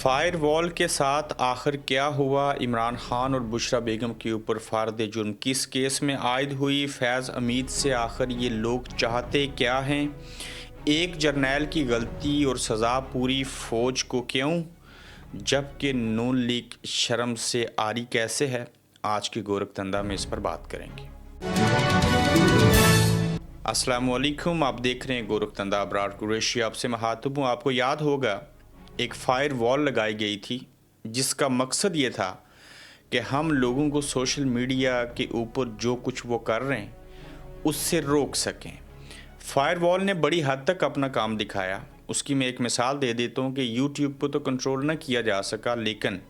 Fire wall के साथ आखिर क्या हुआ? इमरान खान और बुशरा बेगम के ऊपर फारद जुर्म किस केस में आयद हुई? फैज़ हमीद से आखिर ये लोग चाहते क्या हैं? एक जर्नैल की गलती और सज़ा पूरी फ़ौज को क्यों, जबकि नून लीग शर्म से आरी कैसे है? आज की गोरखधंधा में इस पर बात करेंगे। अस्सलाम वालेकुम, आप देख रहे हैं गोरखधंधा। अबरार कुरैशी आपसे मुखातिब हूँ। आपको याद होगा एक फायर वॉल लगाई गई थी जिसका मकसद ये था कि हम लोगों को सोशल मीडिया के ऊपर जो कुछ वो कर रहे हैं उससे रोक सकें। फायर वॉल ने बड़ी हद तक अपना काम दिखाया। उसकी मैं एक मिसाल दे देता हूँ कि यूट्यूब पर तो कंट्रोल न किया जा सका, लेकिन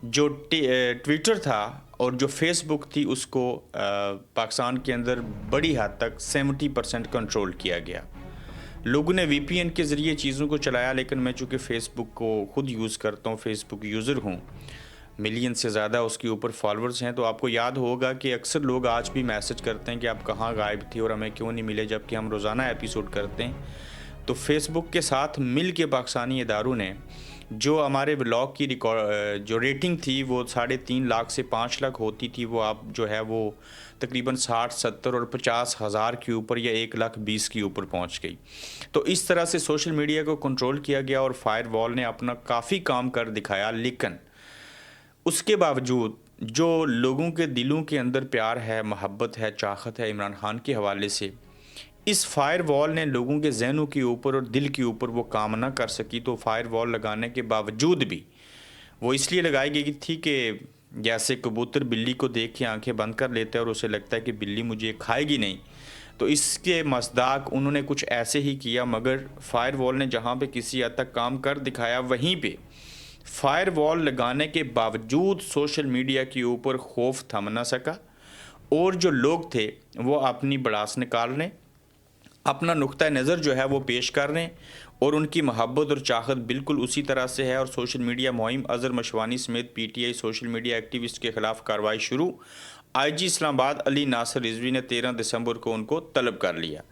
जो ट्विटर था और जो फेसबुक थी उसको पाकिस्तान के अंदर बड़ी हद तक 70% कंट्रोल किया गया। लोगों ने वीपीएन के ज़रिए चीज़ों को चलाया, लेकिन मैं चूँकि फ़ेसबुक को ख़ुद यूज़ करता हूँ, फ़ेसबुक यूज़र हूँ, मिलियन से ज़्यादा उसके ऊपर फॉलोअर्स हैं, तो आपको याद होगा कि अक्सर लोग आज भी मैसेज करते हैं कि आप कहाँ गायब थे और हमें क्यों नहीं मिले, जबकि हम रोज़ाना एपिसोड करते हैं। तो फेसबुक के साथ मिल के पाकिस्तानी इदारों ने जो हमारे व्लॉग की जो रेटिंग थी वो 3.5 लाख से 5 लाख होती थी, वो आप जो है वो तकरीबन 60, 70 और 50 हज़ार के ऊपर या 1,20,000 के ऊपर पहुंच गई। तो इस तरह से सोशल मीडिया को कंट्रोल किया गया और फायर वॉल ने अपना काफ़ी काम कर दिखाया। लेकिन उसके बावजूद जो लोगों के दिलों के अंदर प्यार है, मोहब्बत है, चाहत है इमरान खान के हवाले से, इस फायर वॉल ने लोगों के जहनों के ऊपर और दिल के ऊपर वो काम ना कर सकी। तो फायर वॉल लगाने के बावजूद भी वो इसलिए लगाई गई थी कि जैसे कबूतर बिल्ली को देख के आंखें बंद कर लेता है और उसे लगता है कि बिल्ली मुझे खाएगी नहीं, तो इसके मसदाक उन्होंने कुछ ऐसे ही किया। मगर फायर वॉल ने जहाँ पे किसी हद तक काम कर दिखाया, वहीं पे फायर वॉल लगाने के बावजूद सोशल मीडिया के ऊपर खौफ थम ना सका और जो लोग थे वो अपनी भड़ास निकालने, अपना नुक्ता नज़र जो है वो पेश कर रहे हैं और उनकी मोहब्बत और चाहत बिल्कुल उसी तरह से है। और सोशल मीडिया मुहिम अज़हर मशवानी समेत पीटीआई सोशल मीडिया एक्टिविस्ट के ख़िलाफ़ कार्रवाई शुरू। आईजी इस्लामाबाद अली नासिर रिजवी ने 13 दिसंबर को उनको तलब कर लिया।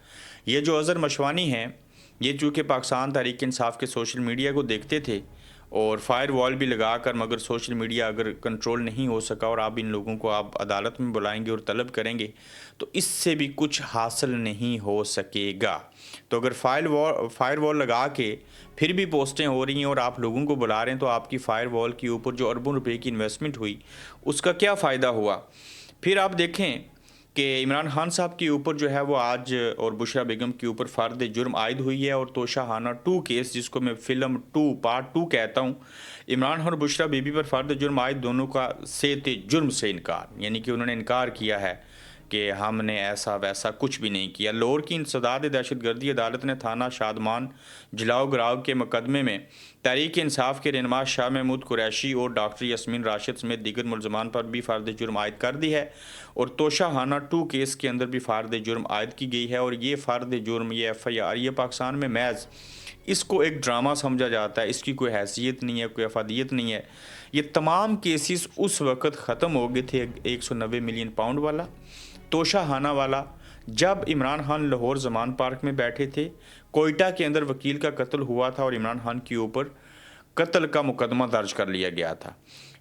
ये जो अज़हर मशवानी हैं, ये चूँकि पाकिस्तान तहरीक इंसाफ के सोशल मीडिया को देखते थे और फायर वॉल भी लगाकर, मगर सोशल मीडिया अगर कंट्रोल नहीं हो सका और आप इन लोगों को आप अदालत में बुलाएंगे और तलब करेंगे तो इससे भी कुछ हासिल नहीं हो सकेगा। तो अगर फायर वॉल लगा के फिर भी पोस्टें हो रही हैं और आप लोगों को बुला रहे हैं, तो आपकी फायर वॉल के ऊपर जो अरबों रुपए की इन्वेस्टमेंट हुई उसका क्या फ़ायदा हुआ? फिर आप देखें कि इमरान खान साहब के ऊपर जो है वो आज और बुशरा बेगम के ऊपर फ़र्द जुर्म आयद हुई है और तोशाहाना 2 केस, जिसको मैं फ़िल्म 2 पार्ट 2 कहता हूँ, इमरान खान और बुशरा बीबी पर फ़र्द जुर्म आयद दोनों का सेते जुर्म से इनकार, यानी कि उन्होंने इनकार किया है कि हमने ऐसा वैसा कुछ भी नहीं किया। लाहौर की इंसदाद दहशतगर्दी अदालत ने थाना शादमान जलाओ गिराव के मुकदमे में तहरीक इंसाफ के रहनुमा शाह महमूद कुरैशी और डॉक्टर यास्मीन राशिद समेत दीगर मुलजमान पर भी फ़र्द जुर्म आयद कर दी है और तोशाहाना 2 केस के अंदर भी फ़र्द जुर्म आयद की गई है। और ये फ़र्द जुर्म, ये FIR, ये पाकिस्तान में महज इसको एक ड्रामा समझा जाता है, इसकी कोई हैसियत नहीं है, कोई अफादियत नहीं है। ये तमाम केसेस उस वक़्त ख़त्म हो गए थे 190 मिलियन पाउंड वाला, तोशाहाना वाला, जब इमरान खान लाहौर जमान पार्क में बैठे थे। कोयटा के अंदर वकील का कत्ल हुआ था और इमरान खान के ऊपर कत्ल का मुकदमा दर्ज कर लिया गया था।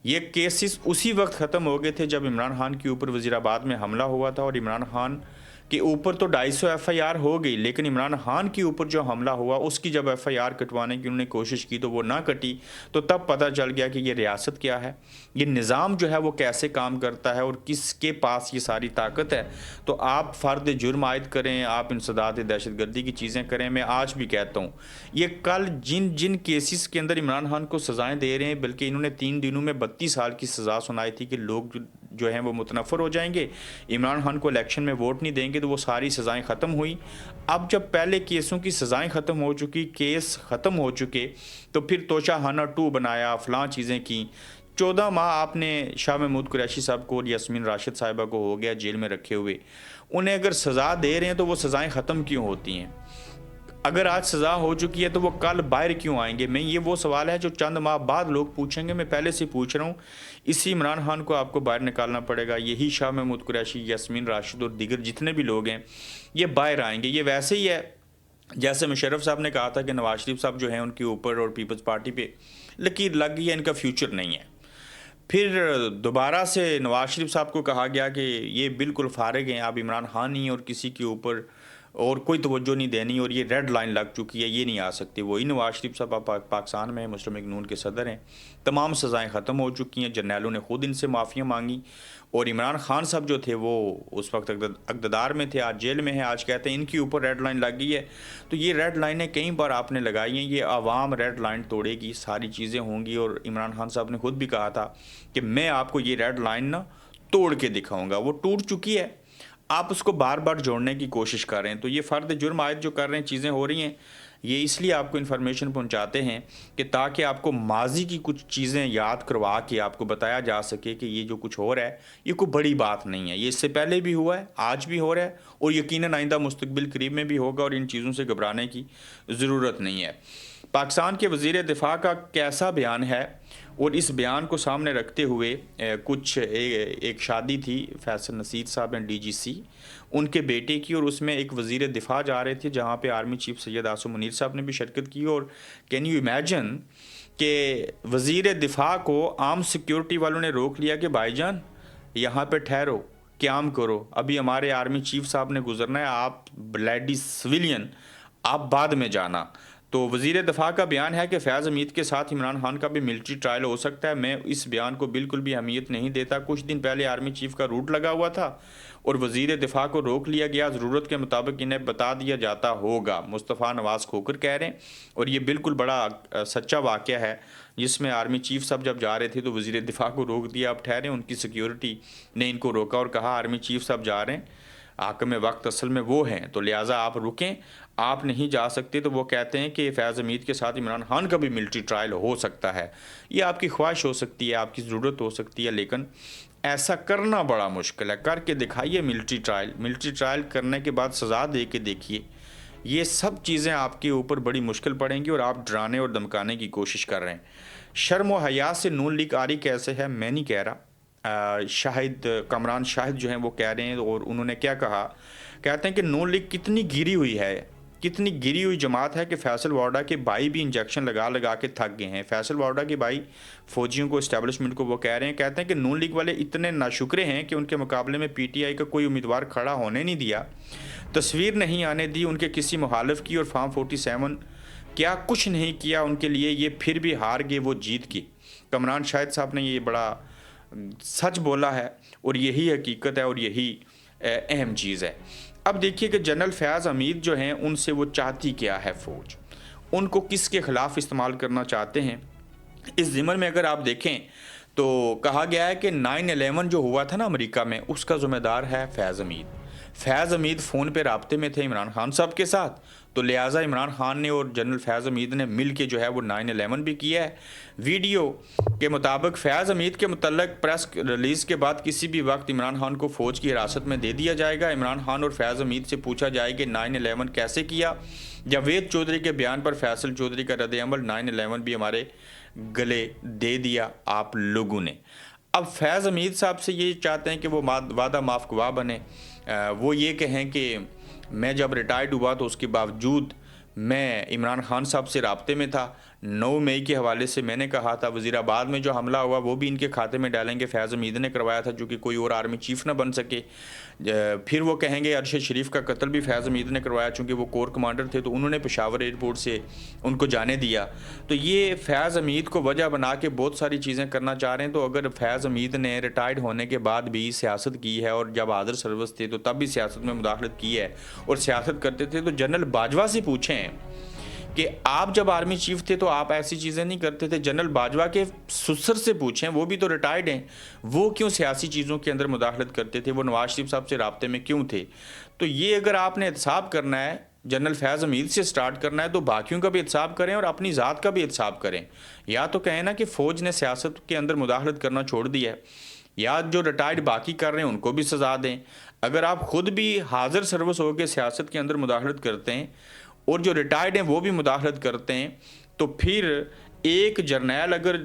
ये केसेस उसी वक्त ख़त्म हो गए थे जब इमरान खान के ऊपर वज़ीराबाद में हमला हुआ था और इमरान खान के ऊपर तो 250 FIR हो गई, लेकिन इमरान खान के ऊपर जो हमला हुआ उसकी जब FIR कटवाने की उन्होंने कोशिश की तो वो ना कटी। तो तब पता चल गया कि ये रियासत क्या है, ये निज़ाम जो है वो कैसे काम करता है और किसके पास ये सारी ताकत है। तो आप फ़र्द जुर्म आयद करें, आप इंसदाद दहशतगर्दी की चीज़ें करें। मैं आज भी कहता हूँ, ये कल जिन जिन केसेस के अंदर इमरान खान को सज़ाएँ दे रहे हैं, बल्कि इन्होंने 3 दिनों में 32 साल की सज़ा सुनाई थी कि लोग जो हैं वो मुतनफ़र हो जाएंगे, इमरान खान को इलेक्शन में वोट नहीं देंगे, तो वो सारी सज़ाएं ख़त्म हुई। अब जब पहले केसों की सज़ाएं ख़त्म हो चुकी, केस ख़त्म हो चुके, तो फिर तोशाहाना 2 बनाया, फ़लाँ चीज़ें की। 14 माह आपने शाह महमूद कुरैशी साहब को और यास्मीन राशिद साहिबा को हो गया जेल में रखे हुए। उन्हें अगर सज़ा दे रहे हैं तो वो सज़ाएँ ख़त्म क्यों होती हैं? अगर आज सज़ा हो चुकी है तो वो कल बाहर क्यों आएंगे? मैं ये वो सवाल है जो चंद माह बाद लोग पूछेंगे, मैं पहले से पूछ रहा हूँ। इसी इमरान खान को आपको बाहर निकालना पड़ेगा। यही शाह महमूद कुरैशी, यास्मीन राशिद और दीगर जितने भी लोग हैं ये बाहर आएंगे। ये वैसे ही है जैसे मुशर्रफ साहब ने कहा था कि नवाज शरीफ साहब जो हैं उनके ऊपर और पीपल्स पार्टी पे लकीर लग गई है, इनका फ्यूचर नहीं है। फिर दोबारा से नवाज शरीफ साहब को कहा गया कि ये बिल्कुल फारिग हैं, आप इमरान खान नहीं और किसी के ऊपर और कोई तवज्जो नहीं देनी, और ये रेड लाइन लग चुकी है, ये नहीं आ सकती। वही नवाज शरीफ साहब पाकिस्तान में मुस्लिम लीग नून के सदर हैं, तमाम सज़ाएं ख़त्म हो चुकी हैं, जर्नैलों ने खुद इनसे माफ़ियाँ मांगी, और इमरान खान साहब जो थे वो उस वक्त इक़्तिदार में थे, आज जेल में हैं। आज कहते हैं इनके ऊपर रेड लाइन लग गई है। तो ये रेड लाइनें कई बार आपने लगाई हैं, ये आवाम रेड लाइन तोड़ेगी, सारी चीज़ें होंगी। और इमरान खान साहब ने खुद भी कहा था कि मैं आपको ये रेड लाइन ना तोड़ के दिखाऊंगा। वो टूट चुकी है, आप उसको बार बार जोड़ने की कोशिश कर रहे हैं। तो ये फ़र्द जुर्म आयद जो कर रहे हैं, चीज़ें हो रही हैं, ये इसलिए आपको इन्फॉर्मेशन पहुंचाते हैं कि ताकि आपको माजी की कुछ चीज़ें याद करवा के आपको बताया जा सके कि ये जो कुछ हो रहा है ये कोई बड़ी बात नहीं है, ये इससे पहले भी हुआ है, आज भी हो रहा है, और यकीनन आइंदा मुस्तकबिल करीब में भी होगा, और इन चीज़ों से घबराने की ज़रूरत नहीं है। पाकिस्तान के वज़ीर दिफा का कैसा बयान है, और इस बयान को सामने रखते हुए एक शादी थी फैसल नसीर साहब हैं DGC उनके बेटे की, और उसमें एक वज़ीर दिफा जा रहे थे जहाँ पे आर्मी चीफ सैयद आसिम मुनीर साहब ने भी शिरकत की। और कैन यू इमेजिन कि वज़ीर दिफा को आर्म सिक्योरिटी वालों ने रोक लिया कि भाईजान यहाँ पे ठहरो, क़याम करो, अभी हमारे आर्मी चीफ साहब ने गुजरना है, आप ब्लैडी सिविलियन आप बाद में जाना। तो वज़ीर दफ़ा का बयान है कि फैज़ हमीद के साथ इमरान खान का भी मिलिट्री ट्रायल हो सकता है। मैं इस बयान को बिल्कुल भी अहमियत नहीं देता। कुछ दिन पहले आर्मी चीफ का रूट लगा हुआ था और वज़ीर दिफा को रोक लिया गया, ज़रूरत के मुताबिक इन्हें बता दिया जाता होगा, मुस्तफ़ा नवाज़ खोकर कह रहे हैं। और ये बिल्कुल बड़ा सच्चा वाक़या है, जिसमें आर्मी चीफ साहब जब जा रहे थे तो वज़ीर दिफा को रोक दिया, अब ठहरे, उनकी सिक्योरिटी ने इनको रोका और कहा आर्मी चीफ साहब जा रहे हैं, हाकिम वक्त असल में वो हैं, तो लिहाजा आप रुकें, आप नहीं जा सकते। तो वो कहते हैं कि फैज़ हमीद के साथ इमरान खान का भी मिलिट्री ट्रायल हो सकता है। ये आपकी ख्वाहिश हो सकती है, आपकी ज़रूरत हो सकती है, लेकिन ऐसा करना बड़ा मुश्किल है। करके दिखाइए मिलिट्री ट्रायल करने के बाद सज़ा दे के देखिए। ये सब चीज़ें आपके ऊपर बड़ी मुश्किल पड़ेंगी और आप डराने और धमकाने की कोशिश कर रहे हैं। शर्म व हया से नून लीग आरी कैसे है, मैं नहीं कह रहा, शाहिद कमरान शाहिद जो हैं वो कह रहे हैं। और उन्होंने क्या कहा, कहते हैं कि नून लीग कितनी गिरी हुई जमात है कि फैसल वार्डा के भाई भी इंजेक्शन लगा के थक गए हैं। फैसल वार्डा के भाई फौजियों को, इस्टेब्लिशमेंट को वो कह रहे हैं, कहते हैं कि नून लीग वाले इतने नाशुक्रे हैं कि उनके मुकाबले में PTI का कोई उम्मीदवार खड़ा होने नहीं दिया, तस्वीर नहीं आने दी उनके किसी मुखालिफ की, और फार्म 47 क्या कुछ नहीं किया उनके लिए, ये फिर भी हार गए, वो जीत की। कमरान शाहिद साहब ने ये बड़ा सच बोला है और यही हकीकत है और यही अहम चीज़ है। अब देखिए कि जनरल फैज़ हमीद जो हैं, उनसे वो चाहती क्या है फ़ौज, उनको किसके ख़िलाफ़ इस्तेमाल करना चाहते हैं। इस ज़िमन में अगर आप देखें तो कहा गया है कि 9/11 जो हुआ था ना अमेरिका में, उसका ज़िम्मेदार है फैज़ हमीद फ़ोन पे राब्ते में थे इमरान खान साहब के साथ, तो लिहाजा इमरान खान ने और जनरल फैज़ हमीद ने मिल के जो है वो 9/11 भी किया है। वीडियो के मुताबिक फैज़ हमीद के मुतल्लक प्रेस रिलीज़ के बाद किसी भी वक्त इमरान खान को फ़ौज की हिरासत में दे दिया जाएगा। इमरान खान और फैज़ हमीद से पूछा जाएगा कि 9/11 कैसे किया। जावेद चौधरी के बयान पर फैसल चौधरी का रद्द-ए-अमल, 9/11 भी हमारे गले दे दिया आप लोगों ने। अब फैज़ हमीद साहब से ये चाहते हैं कि वो वादा माफ़ गवाह बने, वो ये कहें कि मैं जब रिटायर्ड हुआ तो उसके बावजूद मैं इमरान खान साहब से राब्ते में था। 9 मई के हवाले से मैंने कहा था वज़ीराबाद में जो हमला हुआ वो भी इनके खाते में डालेंगे, फैज़ हमीद ने करवाया था, जो कि कोई और आर्मी चीफ ना बन सके। फिर वो कहेंगे अरशद शरीफ का कत्ल भी फैज़ हमीद ने करवाया, चूँकि वो कोर कमांडर थे तो उन्होंने पेशावर एयरपोर्ट से उनको जाने दिया। तो ये फैज़ हमीद को वजह बना के बहुत सारी चीज़ें करना चाह रहे हैं। तो अगर फैज़ हमीद ने रिटायर्ड होने के बाद भी सियासत की है और जब हाज़िर सर्विस थे तो तब भी सियासत में मुदाखलत की है और सियासत करते थे, तो जनरल बाजवा से पूछें कि आप जब आर्मी चीफ थे तो आप ऐसी चीज़ें नहीं करते थे। जनरल बाजवा के ससुर से पूछें, वो भी तो रिटायर्ड हैं, वो क्यों सियासी चीज़ों के अंदर मुदाखलत करते थे, वो नवाज शरीफ साहब से राब्ते में क्यों थे। तो ये अगर आपने एहतसाब करना है, जनरल फैज़ हमीद से स्टार्ट करना है, तो बाकियों का भी एहतसाब करें और अपनी ज़ात का भी एहतसाब करें। या तो कहें ना कि फ़ौज ने सियासत के अंदर मुदाखलत करना छोड़ दिया है, या जो रिटायर्ड बाकी कर रहे हैं उनको भी सज़ा दें। अगर आप ख़ुद भी हाज़िर सर्विस होकर सियासत के अंदर मुदाखलत करते हैं और जो रिटायर्ड हैं वो भी मुदाखलत करते हैं, तो फिर एक जर्नैल अगर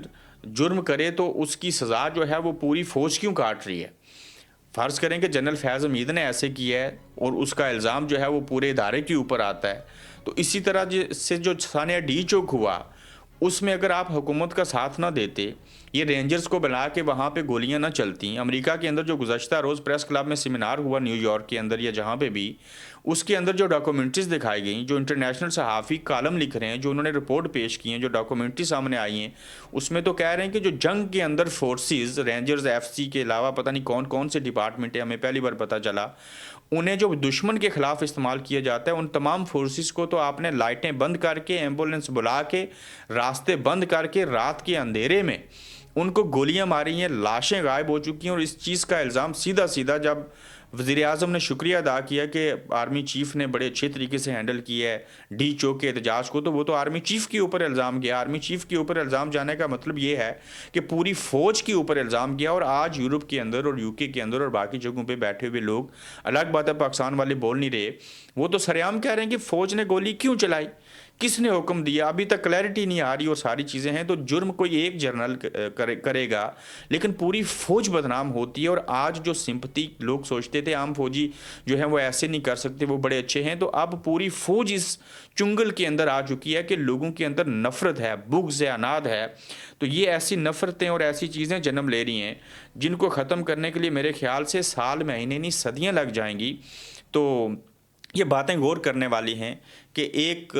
जुर्म करे तो उसकी सज़ा जो है वो पूरी फ़ौज क्यों काट रही है। फ़र्ज़ करें कि जनरल फैज़ हमीद ने ऐसे किया है और उसका इल्ज़ाम जो है वो पूरे इदारे के ऊपर आता है, تو اسی طرح سے جو ثانیہ ڈی چوک ہوا، اس میں اگر آپ حکومت کا ساتھ نہ دیتے، یہ رینجرز کو بلا کے وہاں پہ گولیاں نہ چلتیں، امریکہ کے اندر جو گزشتہ روز پریس کلب میں سیمینار ہوا نیو یارک کے اندر یا جہاں پہ بھی، اس کے اندر جو ڈاکومنٹریز دکھائی گئیں، جو انٹرنیشنل صحافی کالم لکھ رہے ہیں، جو انہوں نے رپورٹ پیش کی ہیں، جو ڈاکومنٹری سامنے آئی ہیں، اس میں تو کہہ رہے ہیں کہ جو جنگ کے اندر فورسز، رینجرز، ایف سی کے علاوہ پتہ نہیں کون کون سے ڈپارٹمنٹ ہیں، ہمیں پہلی بار پتہ چلا، انہیں جو دشمن کے خلاف استعمال کیا جاتا ہے، ان تمام فورسز کو تو آپ نے لائٹیں بند کر کے، ایمبولینس بلا کے، راستے بند کر کے، رات کے اندھیرے میں ان کو گولیاں ماری ہیں، لاشیں غائب ہو چکی ہیں، اور اس چیز کا الزام سیدھا سیدھا جب وزیر اعظم نے شکریہ ادا کیا کہ آرمی چیف نے بڑے اچھے طریقے سے ہینڈل کیا ہے ڈی چوک کے احتجاج کو، تو وہ تو آرمی چیف کے اوپر الزام گیا۔ آرمی چیف کے اوپر الزام جانے کا مطلب یہ ہے کہ پوری فوج کے اوپر الزام گیا، اور آج یورپ کے اندر اور یو کے اندر اور باقی جگہوں پہ بیٹھے ہوئے لوگ، الگ بات ہے پاکستان والے بول نہیں رہے، وہ تو سرعام کہہ رہے ہیں کہ فوج نے گولی کیوں چلائی، کس نے حکم دیا، ابھی تک کلیئرٹی نہیں آ رہی، اور ساری چیزیں ہیں۔ تو جرم کوئی ایک جرنل کرے گا، لیکن پوری فوج بدنام ہوتی ہے، اور آج جو سمپتی لوگ سوچتے تھے عام فوجی جو ہیں وہ ایسے نہیں کر سکتے، وہ بڑے اچھے ہیں، تو اب پوری فوج اس چنگل کے اندر آ چکی ہے کہ لوگوں کے اندر نفرت ہے، بغض ہے، عناد ہے۔ تو یہ ایسی نفرتیں اور ایسی چیزیں جنم لے رہی ہیں جن کو ختم کرنے کے لیے میرے خیال سے سال، مہینے نہیں، صدیاں لگ جائیں گی۔ تو یہ باتیں غور کرنے والی ہیں کہ ایک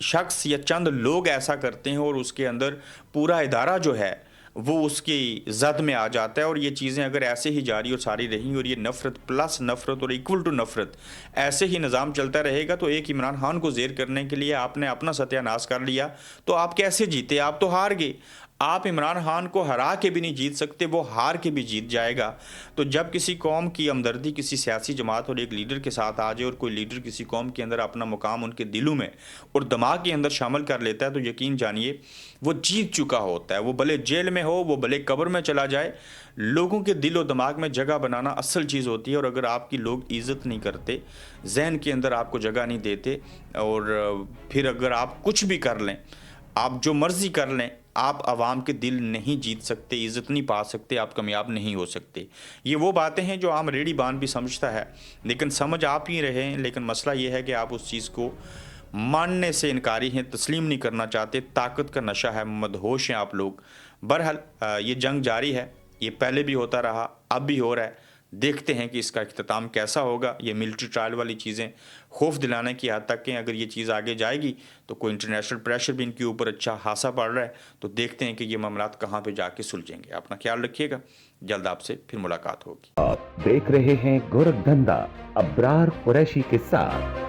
شخص یا چند لوگ ایسا کرتے ہیں اور اس کے اندر پورا ادارہ جو ہے وہ اس کی زد میں آ جاتا ہے، اور یہ چیزیں اگر ایسے ہی جاری اور ساری رہیں، اور یہ نفرت پلس نفرت اور ایکول ٹو نفرت ایسے ہی نظام چلتا رہے گا، تو ایک عمران خان کو زیر کرنے کے لیے آپ نے اپنا ستیہ ناش کر لیا، تو آپ کیسے جیتے؟ آپ تو ہار گئے۔ آپ عمران خان کو ہرا کے بھی نہیں جیت سکتے، وہ ہار کے بھی جیت جائے گا۔ تو جب کسی قوم کی ہمدردی کسی سیاسی جماعت اور ایک لیڈر کے ساتھ آ جائے، اور کوئی لیڈر کسی قوم کے اندر اپنا مقام ان کے دلوں میں اور دماغ کے اندر شامل کر لیتا ہے، تو یقین جانیے وہ جیت چکا ہوتا ہے۔ وہ بھلے جیل میں ہو، وہ بھلے قبر میں چلا جائے، لوگوں کے دل و دماغ میں جگہ بنانا اصل چیز ہوتی ہے، اور اگر آپ کی لوگ عزت نہیں کرتے، ذہن کے اندر آپ کو جگہ نہیں دیتے، اور پھر اگر آپ کچھ بھی کر لیں، آپ جو مرضی کر لیں، آپ عوام کے دل نہیں جیت سکتے، عزت نہیں پا سکتے، آپ کامیاب نہیں ہو سکتے۔ یہ وہ باتیں ہیں جو عام ریڑھی بان بھی سمجھتا ہے، لیکن سمجھ آپ ہی رہے ہیں، لیکن مسئلہ یہ ہے کہ آپ اس چیز کو ماننے سے انکاری ہیں، تسلیم نہیں کرنا چاہتے، طاقت کا نشہ ہے، مدہوش ہیں آپ لوگ۔ بہرحال یہ جنگ جاری ہے، یہ پہلے بھی ہوتا رہا، اب بھی ہو رہا ہے، دیکھتے ہیں کہ اس کا اختتام کیسا ہوگا۔ یہ ملٹری ٹرائل والی چیزیں خوف دلانے کی حد تک ہیں، اگر یہ چیز آگے جائے گی تو کوئی انٹرنیشنل پریشر بھی ان کے اوپر اچھا خاصا پڑ رہا ہے، تو دیکھتے ہیں کہ یہ معاملات کہاں پہ جا کے سلجھیں گے۔ اپنا خیال رکھیے گا، جلد آپ سے پھر ملاقات ہوگی۔ آپ دیکھ رہے ہیں گورکھ دھندا ابرار قریشی کے ساتھ۔